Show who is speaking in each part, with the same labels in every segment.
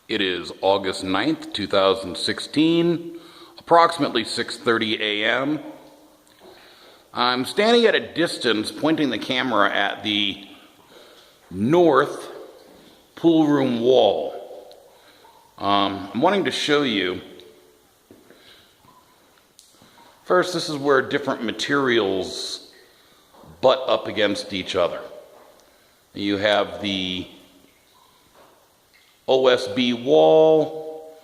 Speaker 1: It is August 9th, 2016, approximately 6:30 a.m. I'm standing at a distance pointing the camera at the north pool room wall. I'm wanting to show you, first, this is where different materials butt up against each other. You have the OSB wall,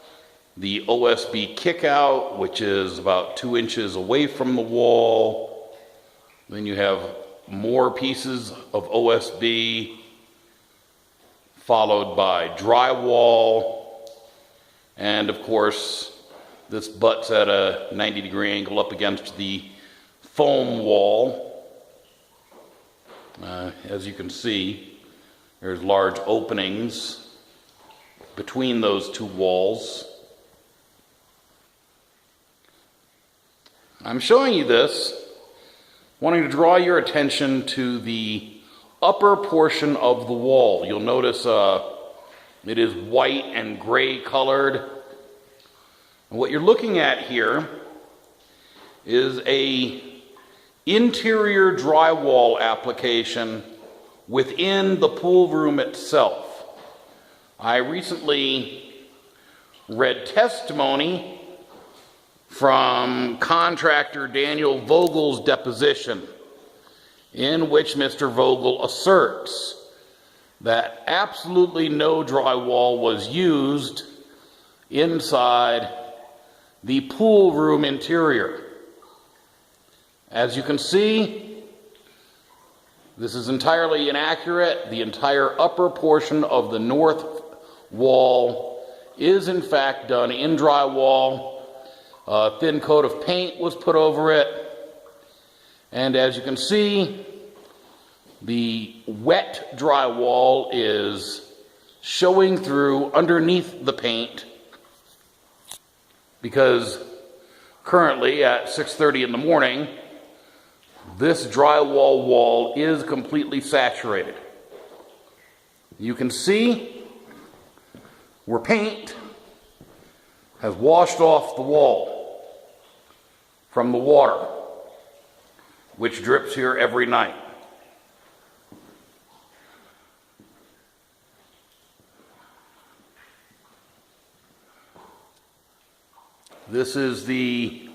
Speaker 1: the OSB kickout, which is about 2 inches away from the wall. Then you have more pieces of OSB, followed by drywall, and of course, this butts at a 90-degree angle up against the foam wall. As you can see, there's large openings between those two walls. I'm showing you this, wanting to draw your attention to the upper portion of the wall. You'll notice it is white and gray colored. And what you're looking at here is a interior drywall application within the pool room itself. I recently read testimony from contractor Daniel Vogel's deposition, in which Mr. Vogel asserts that absolutely no drywall was used inside the pool room interior. As you can see, this is entirely inaccurate. The entire upper portion of the north wall is in fact done in drywall. A thin coat of paint was put over it. And as you can see, the wet drywall is showing through underneath the paint, because currently at 6:30 in the morning, this drywall wall is completely saturated. You can see where paint has washed off the wall from the water, which drips here every night. This is the